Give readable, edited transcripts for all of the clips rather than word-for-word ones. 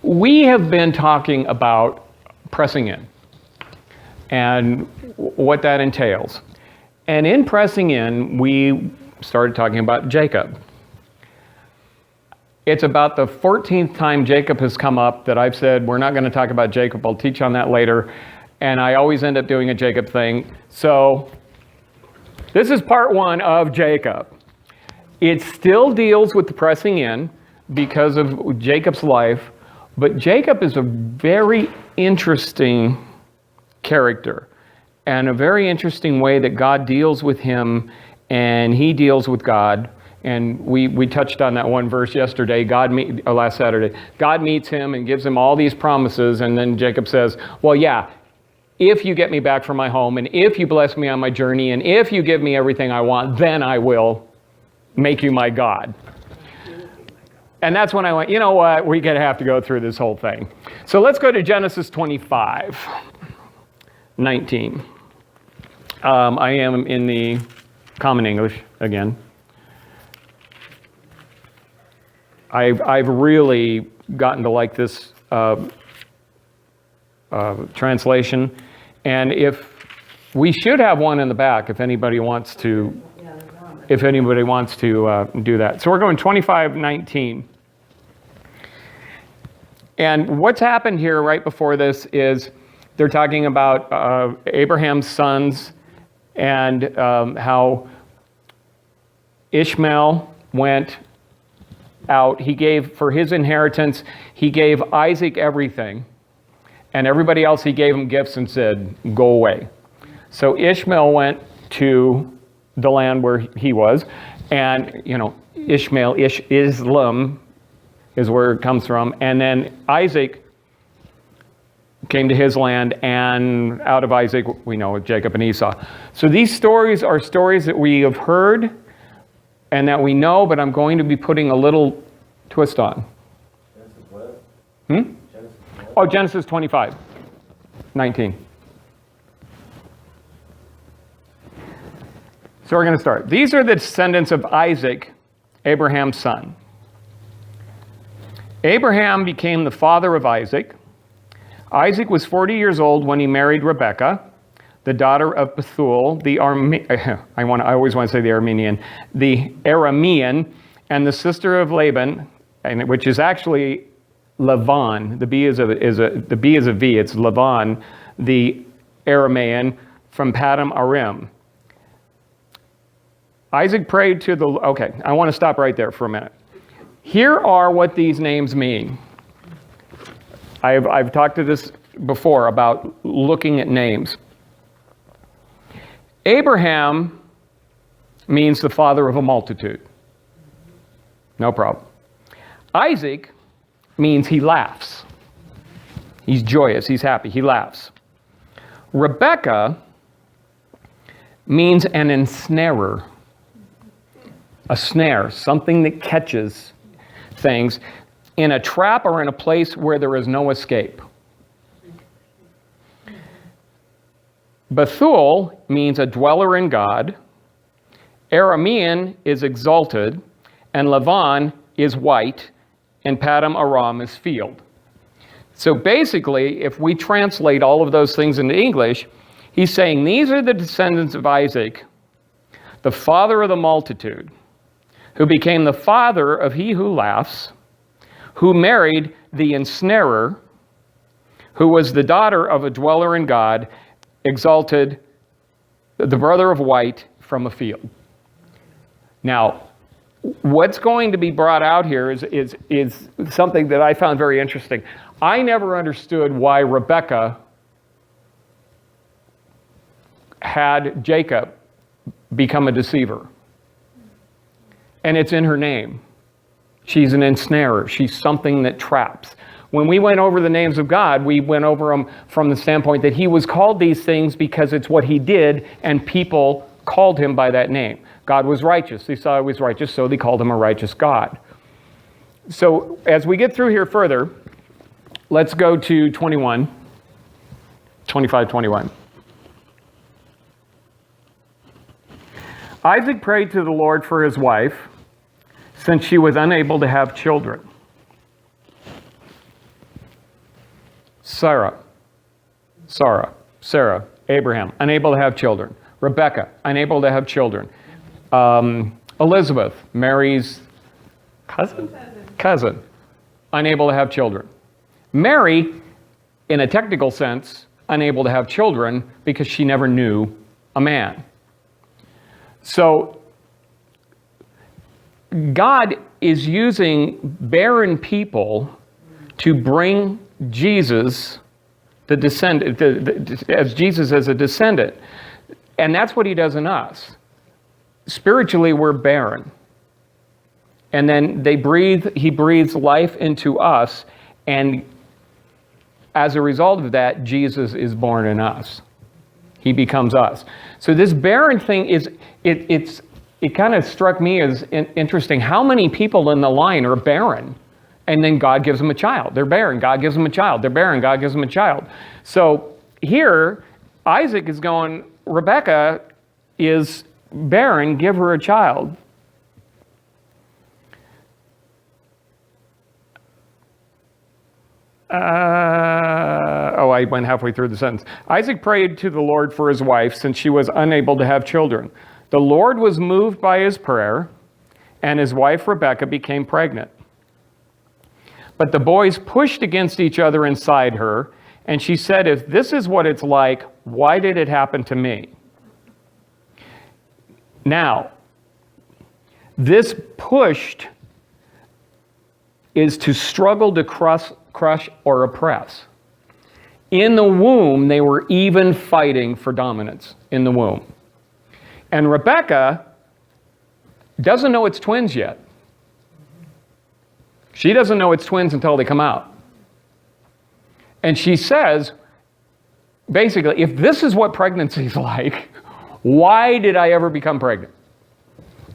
We have been talking about pressing in and what that entails. And in pressing in, we started talking about Jacob. It's about the 14th time Jacob has come up that I've said, we're not going to talk about Jacob. I'll teach on that later. And I always end up doing a Jacob thing. So this is part one of Jacob. It still deals with the pressing in because of Jacob's life. But Jacob is a very interesting character and a very interesting way that God deals with him and he deals with God. And we touched on that one verse yesterday, last Saturday. God meets him and gives him all these promises. And then Jacob says, well, yeah, if you get me back from my home and if you bless me on my journey and if you give me everything I want, then I will make you my God. And that's when I went, you know what, we're going to have to go through this whole thing. So let's go to Genesis 25:19. I am in the Common English again. I've really gotten to like this translation. And if we should have one in the back if anybody wants to do that. So we're going 25:19. And what's happened here right before this is they're talking about Abraham's sons and how Ishmael went out. He gave, for his inheritance, he gave Isaac everything. And everybody else, he gave them gifts and said, go away. So Ishmael went to the land where he was. And, Ishmael, Islam is where it comes from. And then Isaac came to his land, and out of Isaac, we know Jacob and Esau. So these stories are stories that we have heard and that we know, but I'm going to be putting a little twist on. Genesis what? Genesis what? Oh, Genesis 25:19. So we're going to start. These are the descendants of Isaac, Abraham's son. Abraham became the father of Isaac. Isaac was 40 years old when he married Rebekah, the daughter of Bethuel, the Aramean, and the sister of Laban, which is actually Lavan. The B is a V. It's Lavan, the Aramean from Paddan Aram. Isaac prayed to the. Okay, I want to stop right there for a minute. Here are what these names mean. I've talked to this before about looking at names. Abraham means the father of a multitude. No problem. Isaac means he laughs. He's joyous, he's happy, he laughs. Rebekah means an ensnarer. A snare, something that catches things in a trap or in a place where there is no escape. Bethuel means a dweller in God. Aramean is exalted, and Lavan is white, and Paddan Aram is field. So basically, if we translate all of those things into English, he's saying these are the descendants of Isaac, the father of the multitude, who became the father of he who laughs, who married the ensnarer, who was the daughter of a dweller in God, exalted, the brother of white from a field. Now, what's going to be brought out here is something that I found very interesting. I never understood why Rebekah had Jacob become a deceiver. And it's in her name. She's an ensnarer. She's something that traps. When we went over the names of God, we went over them from the standpoint that he was called these things because it's what he did, and people called him by that name. God was righteous. They saw he was righteous, so they called him a righteous God. So as we get through here further, let's go to 25:21. Isaac prayed to the Lord for his wife, since she was unable to have children. Sarah, Abraham, unable to have children. Rebecca, unable to have children. Elizabeth, Mary's cousin, unable to have children. Mary, in a technical sense, unable to have children because she never knew a man. So God is using barren people to bring Jesus, the descendant, as Jesus as a descendant. And that's what he does in us. Spiritually, we're barren. And then he breathes life into us, and as a result of that, Jesus is born in us. He becomes us. So this barren thing it kind of struck me as interesting. How many people in the line are barren? And then God gives them a child. They're barren. God gives them a child. They're barren. God gives them a child. So here, Isaac is going, Rebecca is barren. Give her a child. I went halfway through the sentence. Isaac prayed to the Lord for his wife since she was unable to have children. The Lord was moved by his prayer, and his wife Rebekah became pregnant. But the boys pushed against each other inside her, and she said, if this is what it's like, why did it happen to me? Now, this pushed is to struggle to crush or oppress. In the womb, they were even fighting for dominance in the womb. And Rebecca doesn't know it's twins yet. She doesn't know it's twins until they come out. And she says, basically, if this is what pregnancy is like, why did I ever become pregnant?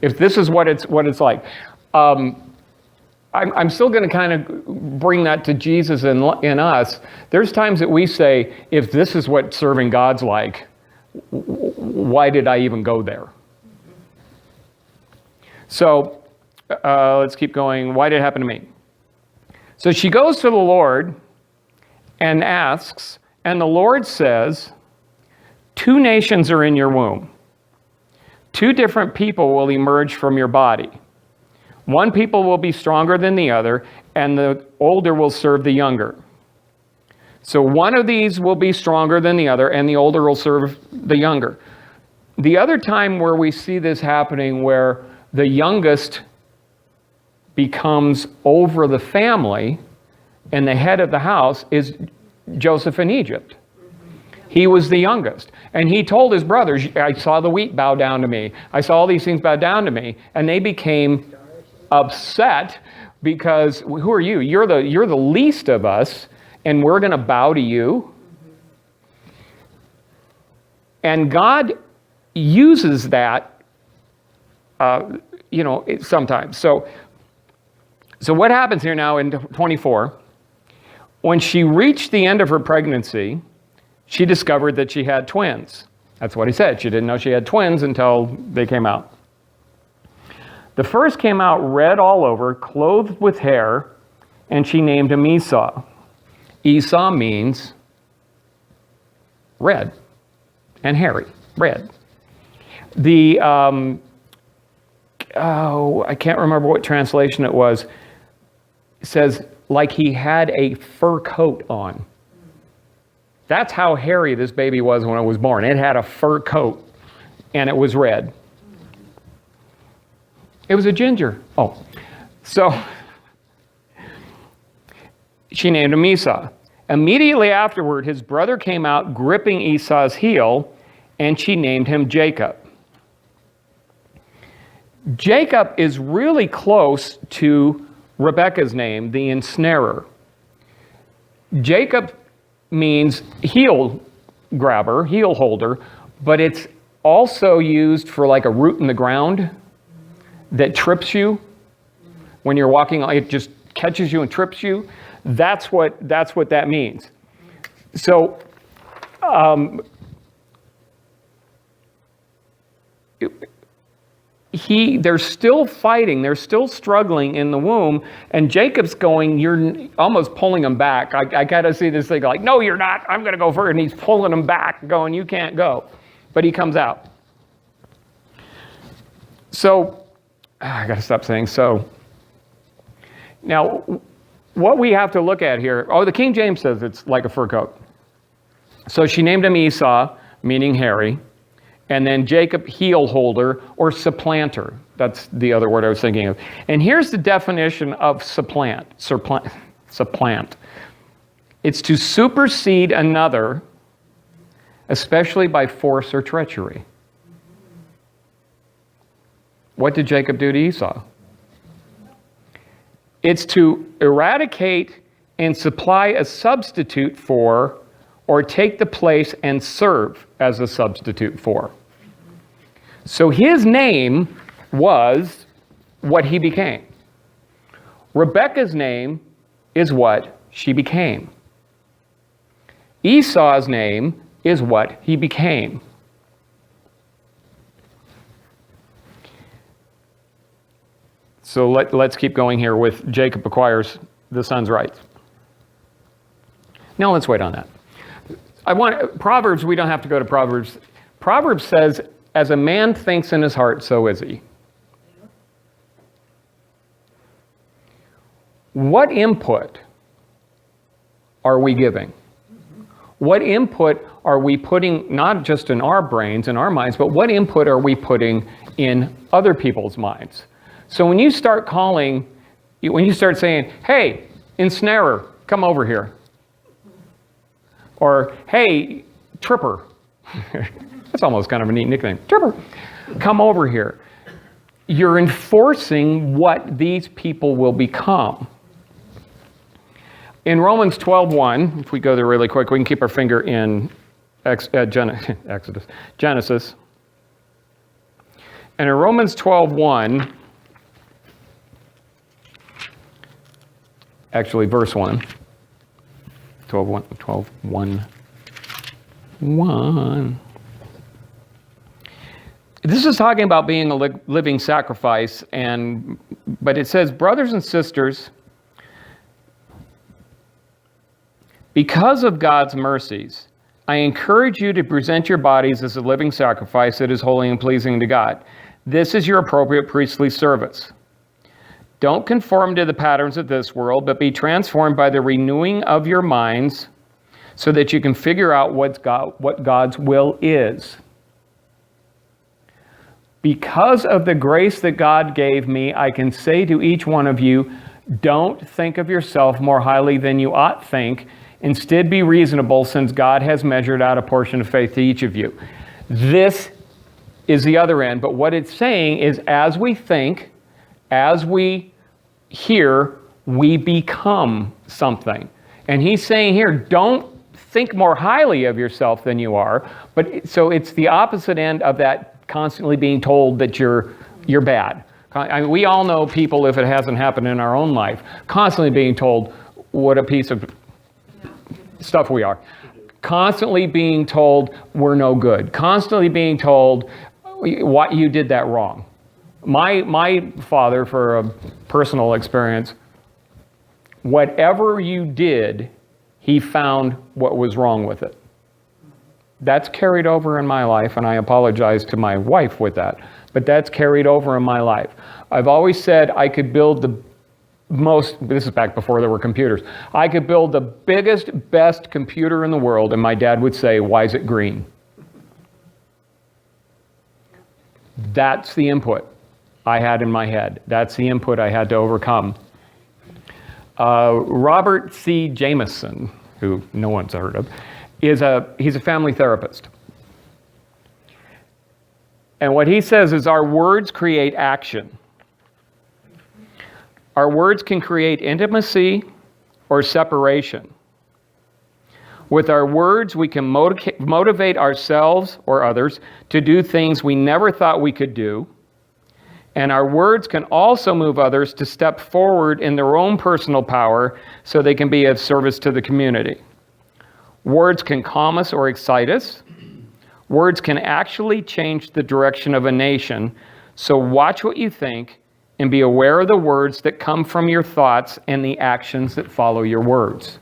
If this is what it's like. I'm still going to kind of bring that to Jesus in us. There's times that we say, if this is what serving God's like, why did I even go there? So let's keep going. Why did it happen to me? So she goes to the Lord and asks, and the Lord says, 2 nations are in your womb. 2 different people will emerge from your body. One people will be stronger than the other, and the older will serve the younger. So one of these will be stronger than the other, and the older will serve the younger. The other time where we see this happening, where the youngest becomes over the family and the head of the house, is Joseph in Egypt. He was the youngest. And he told his brothers, I saw the wheat bow down to me. I saw all these things bow down to me. And they became upset because, who are you? You're the least of us, and we're going to bow to you. And God uses that, sometimes. So what happens here now in 24? When she reached the end of her pregnancy, she discovered that she had twins. That's what he said. She didn't know she had twins until they came out. The first came out red all over, clothed with hair, and she named him Esau. Esau means red and hairy, red. I can't remember what translation it was. It says, like he had a fur coat on. That's how hairy this baby was when it was born. It had a fur coat, and it was red. It was a ginger. So she named him Esau. Immediately afterward, his brother came out gripping Esau's heel, and she named him Jacob. Jacob is really close to Rebekah's name, the ensnarer. Jacob means heel grabber, heel holder, but it's also used for like a root in the ground that trips you when you're walking. It just catches you and trips you. That's what that means. So they're still fighting, they're still struggling in the womb, and Jacob's going, you're almost pulling him back. I got to see this thing like, no, you're not, I'm going to go first, and he's pulling him back, going, you can't go. But he comes out. So, I got to stop saying so. Now, what we have to look at here, the King James says it's like a fur coat. So she named him Esau, meaning hairy, and then Jacob, heel holder or supplanter. That's the other word I was thinking of. And here's the definition of supplant. It's to supersede another, especially by force or treachery. What did Jacob do to Esau? It's to eradicate and supply a substitute for, or take the place and serve as a substitute for. So his name was what he became. Rebekah's name is what she became. Esau's name is what he became. So let's keep going here with Jacob acquires the son's rights. Now let's wait on that. Proverbs, we don't have to go to Proverbs. Proverbs says, as a man thinks in his heart, so is he. What input are we giving? What input are we putting, not just in our brains, in our minds, but what input are we putting in other people's minds? So when you start saying, hey, ensnarer, come over here. Or, hey, tripper. That's almost kind of a neat nickname. Tripper, come over here. You're enforcing what these people will become. In Romans 12:1, if we go there really quick, we can keep our finger in Genesis. And in Romans 12:1, actually verse 1, 12:1. This is talking about being a living sacrifice, but it says, brothers and sisters, because of God's mercies, I encourage you to present your bodies as a living sacrifice that is holy and pleasing to God. This is your appropriate priestly service. Don't conform to the patterns of this world, but be transformed by the renewing of your minds so that you can figure out what God's will is. Because of the grace that God gave me, I can say to each one of you, don't think of yourself more highly than you ought think. Instead, be reasonable, since God has measured out a portion of faith to each of you. This is the other end, but what it's saying is as we think, as we hear, we become something. And he's saying here, don't think more highly of yourself than you are. But so it's the opposite end of that constantly being told that you're bad. I mean, we all know people, if it hasn't happened in our own life, constantly being told what a piece of stuff we are. Constantly being told we're no good. Constantly being told what you did that wrong. My father, for a personal experience, whatever you did, he found what was wrong with it. That's carried over in my life, and I apologize to my wife with that, but that's carried over in my life. I've always said I could build this is back before there were computers, I could build the biggest, best computer in the world, and my dad would say, why is it green? That's the input I had in my head. That's the input I had to overcome. Robert C. Jameson, who no one's heard of, he's a family therapist. And what he says is our words create action. Our words can create intimacy or separation. With our words, we can motivate ourselves or others to do things we never thought we could do. And our words can also move others to step forward in their own personal power so they can be of service to the community. Words can calm us or excite us. Words can actually change the direction of a nation. So watch what you think and be aware of the words that come from your thoughts and the actions that follow your words.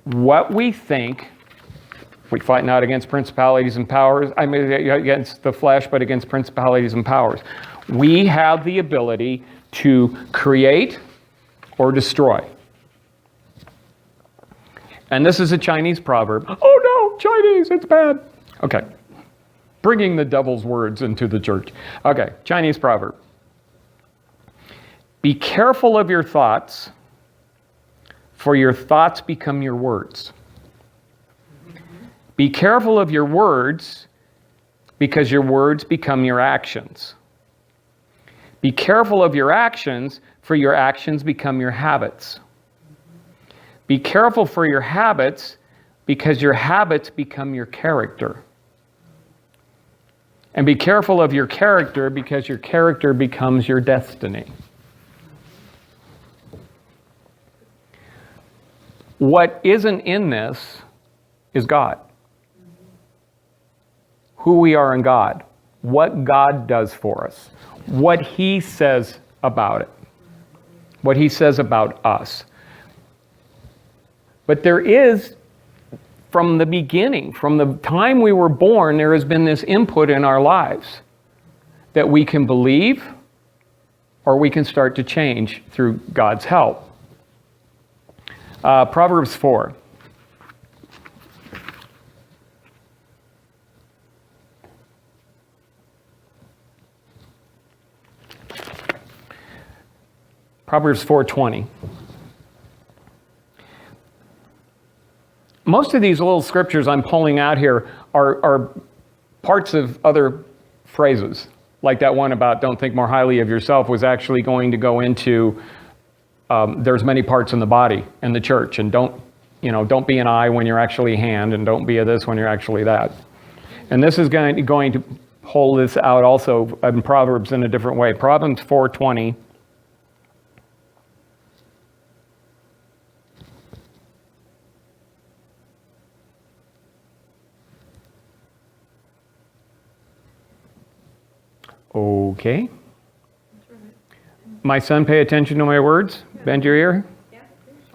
What we think, we fight not against principalities and powers, against the flesh, but against principalities and powers. We have the ability to create or destroy. And this is a Chinese proverb. Oh no, Chinese, it's bad. Okay. Bringing the devil's words into the church. Okay, Chinese proverb. Be careful of your thoughts, for your thoughts become your words. Be careful of your words, because your words become your actions. Be careful of your actions, for your actions become your habits. Be careful for your habits, because your habits become your character. And be careful of your character, because your character becomes your destiny. What isn't in this is God. Who we are in God. What God does for us. What He says about it. What He says about us. But there is, from the beginning, from the time we were born, there has been this input in our lives that we can believe or we can start to change through God's help. Proverbs 4. Proverbs 4:20. Most of these little scriptures I'm pulling out here are parts of other phrases. Like that one about don't think more highly of yourself was actually going to go into there's many parts in the body in the church, and don't be an eye when you're actually a hand, and don't be a this when you're actually that. And this is going to pull this out also in Proverbs in a different way. Proverbs 4:20. Okay. My son, pay attention to my words. Bend your ear.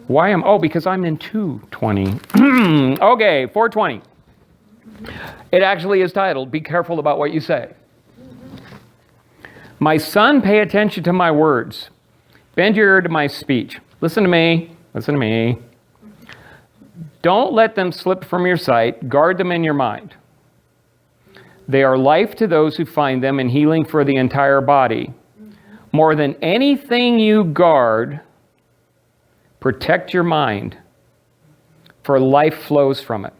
Why am? Oh, because I'm in 2:20. Okay, 4:20. It actually is titled, Be Careful About What You Say. My son, pay attention to my words. Bend your ear to my speech. Listen to me. Listen to me. Don't let them slip from your sight. Guard them in your mind. They are life to those who find them and healing for the entire body. More than anything you guard, protect your mind, for life flows from it.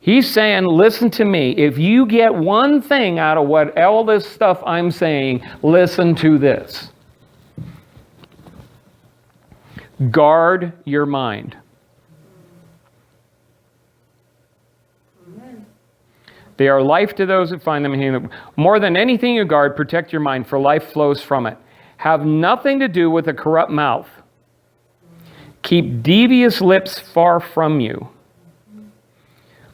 He's saying, listen to me. If you get one thing out of what all this stuff I'm saying, listen to this. Guard your mind. They are life to those that find them in healing. More than anything you guard, protect your mind, for life flows from it. Have nothing to do with a corrupt mouth. Keep devious lips far from you.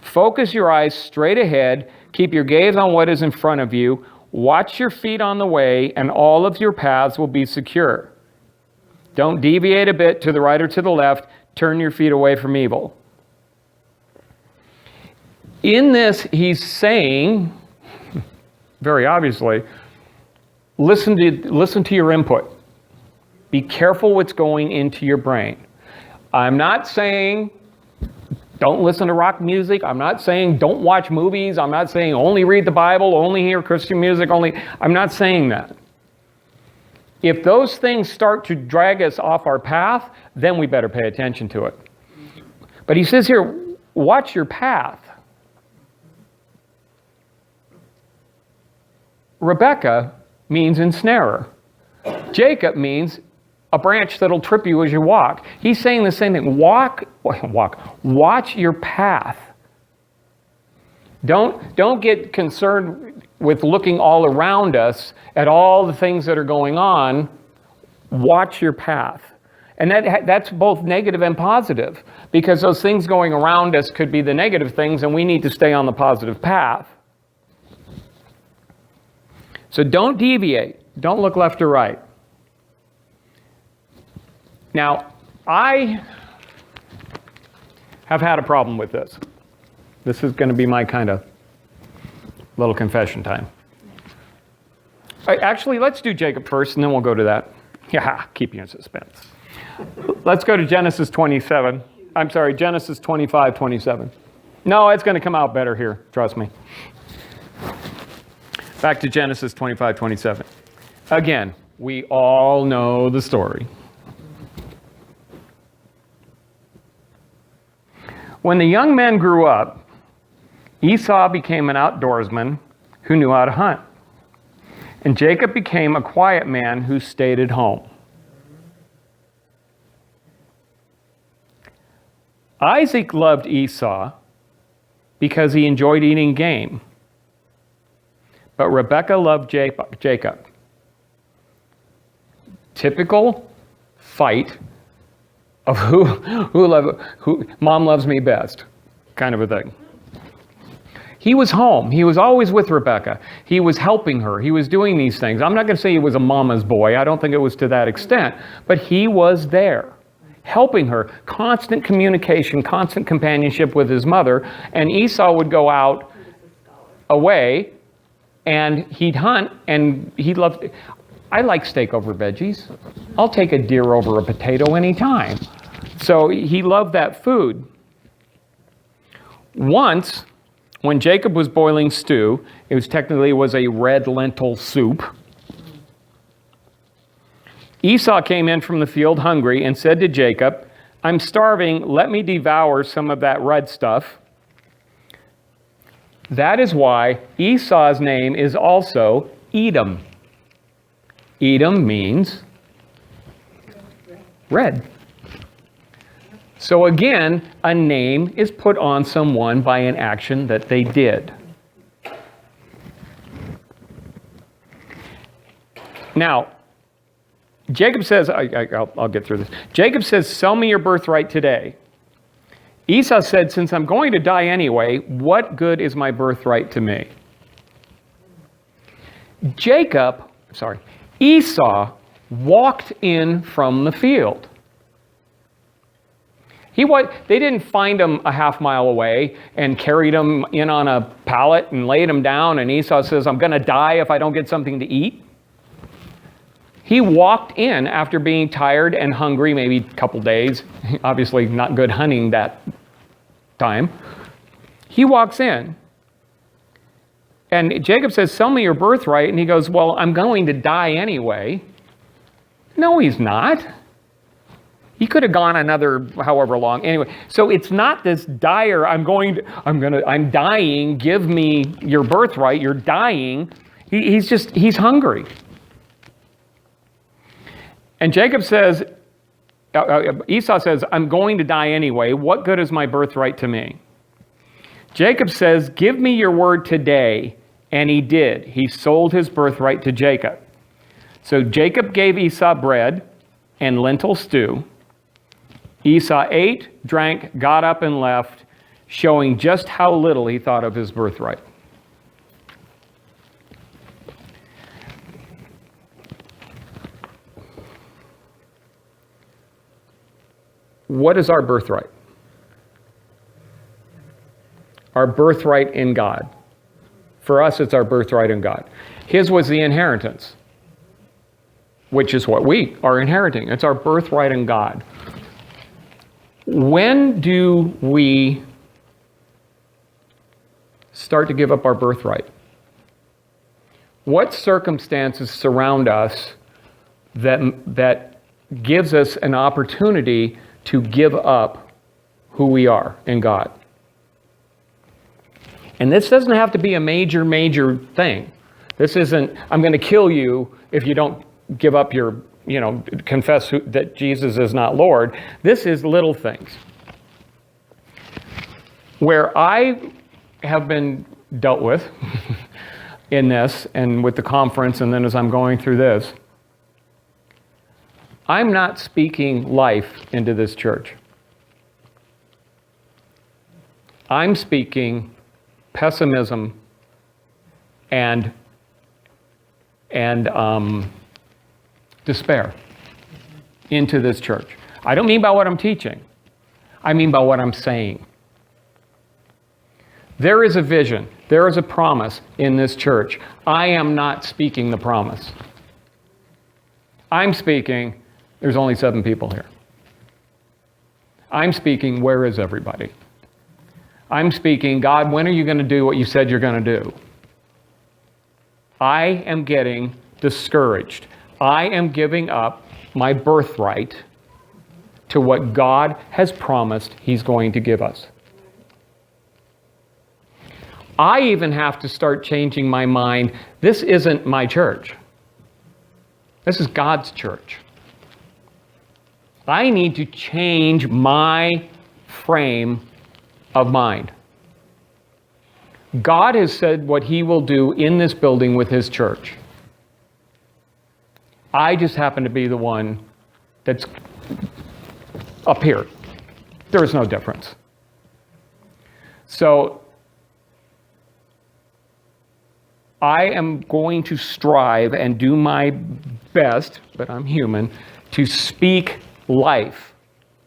Focus your eyes straight ahead. Keep your gaze on what is in front of you. Watch your feet on the way, and all of your paths will be secure. Don't deviate a bit to the right or to the left. Turn your feet away from evil. In this, he's saying, very obviously, listen to your input. Be careful what's going into your brain. I'm not saying don't listen to rock music. I'm not saying don't watch movies. I'm not saying only read the Bible, only hear Christian music, I'm not saying that. If those things start to drag us off our path, then we better pay attention to it. But he says here, watch your path. Rebecca means ensnarer. Jacob means a branch that'll trip you as you walk. He's saying the same thing. Watch your path. Don't get concerned with looking all around us at all the things that are going on. Watch your path. And that's both negative and positive, because those things going around us could be the negative things, and we need to stay on the positive path. So don't deviate. Don't look left or right. Now, I have had a problem with this. This is going to be my kind of little confession time. Actually, let's do Jacob first, and then we'll go to that. Yeah, keep you in suspense. Let's go to Genesis 27. I'm sorry, Genesis 25, 27. No, it's going to come out better here, trust me. Back to Genesis 25, 27. Again, we all know the story. When the young men grew up, Esau became an outdoorsman who knew how to hunt. And Jacob became a quiet man who stayed at home. Isaac loved Esau because he enjoyed eating game. But Rebekah loved Jacob. Typical fight of who mom loves me best kind of a thing. He was home. He was always with Rebekah. He was helping her. He was doing these things. I'm not going to say he was a mama's boy. I don't think it was to that extent. But he was there, helping her. Constant communication, constant companionship with his mother. And Esau would go out away, and he'd hunt, and he loved... I like steak over veggies. I'll take a deer over a potato anytime. So he loved that food. Once, when Jacob was boiling stew, it was a red lentil soup. Esau came in from the field hungry and said to Jacob, "I'm starving, let me devour some of that red stuff." That is why Esau's name is also Edom. Edom means red. So again, a name is put on someone by an action that they did. Now, Jacob says, I'll get through this. Jacob says, "Sell me your birthright today." Esau said, "Since I'm going to die anyway, what good is my birthright to me?" Esau walked in from the field. They didn't find him a half mile away and carried him in on a pallet and laid him down, and Esau says, "I'm going to die if I don't get something to eat." He walked in after being tired and hungry, maybe a couple days. Obviously not good hunting that time. He walks in. And Jacob says, "Sell me your birthright." And he goes, "Well, I'm going to die anyway." No, he's not. He could have gone another however long. Anyway, so it's not this dire, I'm dying, give me your birthright, you're dying. He's hungry. And Jacob says, Esau says, "I'm going to die anyway. What good is my birthright to me?" Jacob says, "Give me your word today." And he did. He sold his birthright to Jacob. So Jacob gave Esau bread and lentil stew. Esau ate, drank, got up, and left, showing just how little he thought of his birthright. What is our birthright? Our birthright in God. For us, it's our birthright in God. His was the inheritance, which is what we are inheriting. It's our birthright in God. When do we start to give up our birthright? What circumstances surround us that gives us an opportunity to give up who we are in God? And this doesn't have to be a major thing. This isn't, "I'm going to kill you if you don't give up your, confess that Jesus is not Lord." This is little things. Where I have been dealt with in this and with the conference, and then as I'm going through this, I'm not speaking life into this church. I'm speaking pessimism and despair into this church. I don't mean by what I'm teaching. I mean by what I'm saying. There is a vision. There is a promise in this church. I am not speaking the promise. I'm speaking, there's only 7 people here. I'm speaking, where is everybody? I'm speaking, God, when are you going to do what you said you're going to do? I am getting discouraged. I am giving up my birthright to what God has promised He's going to give us. I even have to start changing my mind. This isn't my church. This is God's church. I need to change my frame of mind. God has said what He will do in this building with His church. I just happen to be the one that's up here. There is no difference. So I am going to strive and do my best, but I'm human, to speak life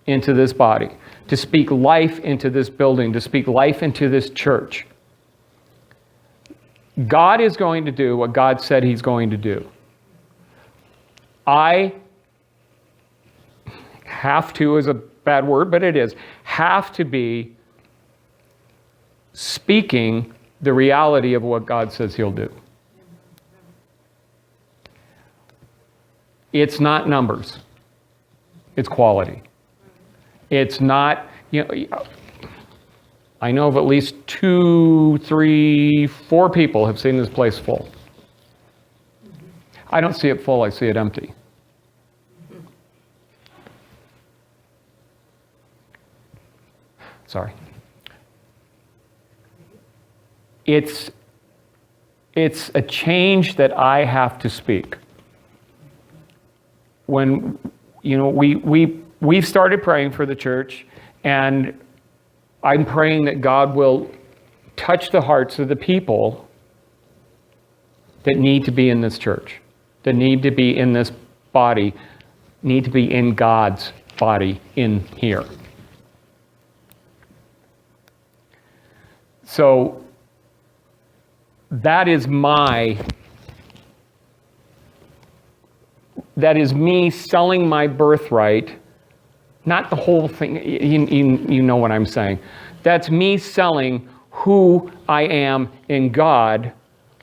into this body, to speak life into this building, to speak life into this church. God is going to do what God said He's going to do. I have to is a bad word, but it is, have to be speaking the reality of what God says He'll do. It's not numbers. It's quality. It's not, I know of at least 2, 3, 4 people have seen this place full. I don't see it full, I see it empty. Sorry. It's a change that I have to speak. When, we've started praying for the church, and I'm praying that God will touch the hearts of the people that need to be in this church, that need to be in this body, need to be in God's body in here. So that is me selling my birthright, not the whole thing, you know what I'm saying. That's me selling who I am in God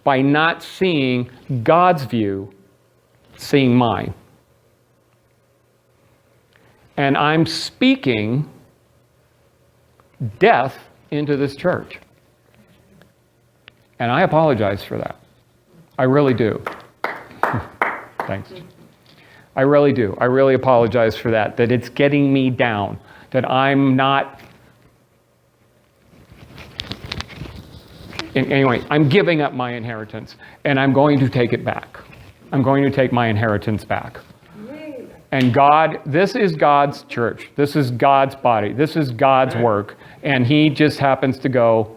by not seeing God's view, seeing mine. And I'm speaking death into this church. And I apologize for that. I really do. Thanks. I really do. I really apologize for that it's getting me down, that I'm not... Anyway, I'm giving up my inheritance, and I'm going to take it back. I'm going to take my inheritance back. And God, this is God's church. This is God's body. This is God's work. And He just happens to go,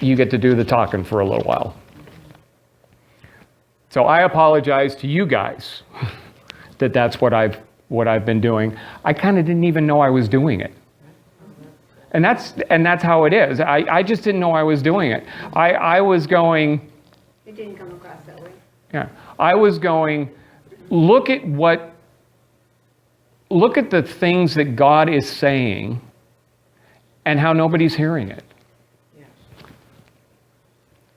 you get to do the talking for a little while. So I apologize to you guys that that's what I've been doing. I kind of didn't even know I was doing it. And that's how it is. I just didn't know I was doing it. I was going... It didn't come across that way. Yeah. I was going, look at the things that God is saying and how nobody's hearing it.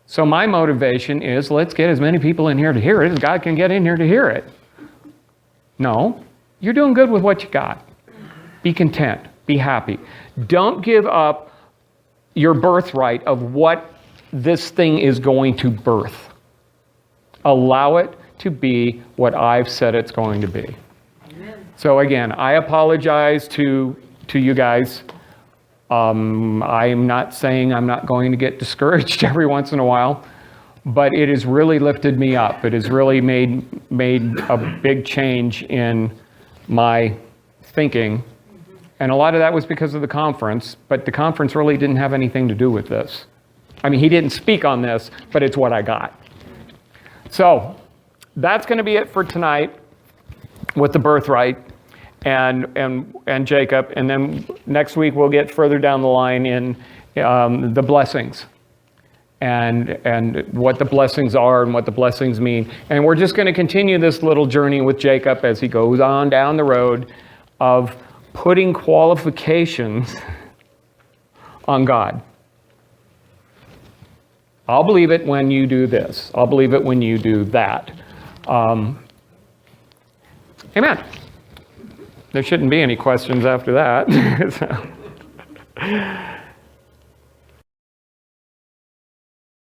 So my motivation is, let's get as many people in here to hear it as God can get in here to hear it. No, you're doing good with what you got. Be content. Be happy. Don't give up your birthright of what this thing is going to birth. Allow it to be what I've said it's going to be. Amen. So again, I apologize to you guys. I'm not saying I'm not going to get discouraged every once in a while, but it has really lifted me up. It has really made a big change in my thinking. And a lot of that was because of the conference, but the conference really didn't have anything to do with this. I mean, he didn't speak on this, but it's what I got. So that's going to be it for tonight with the birthright and Jacob. And then next week we'll get further down the line in the blessings and what the blessings are and what the blessings mean. And we're just going to continue this little journey with Jacob as he goes on down the road of putting qualifications on God. I'll believe it when you do this. I'll believe it when you do that. Amen. There shouldn't be any questions after that. So.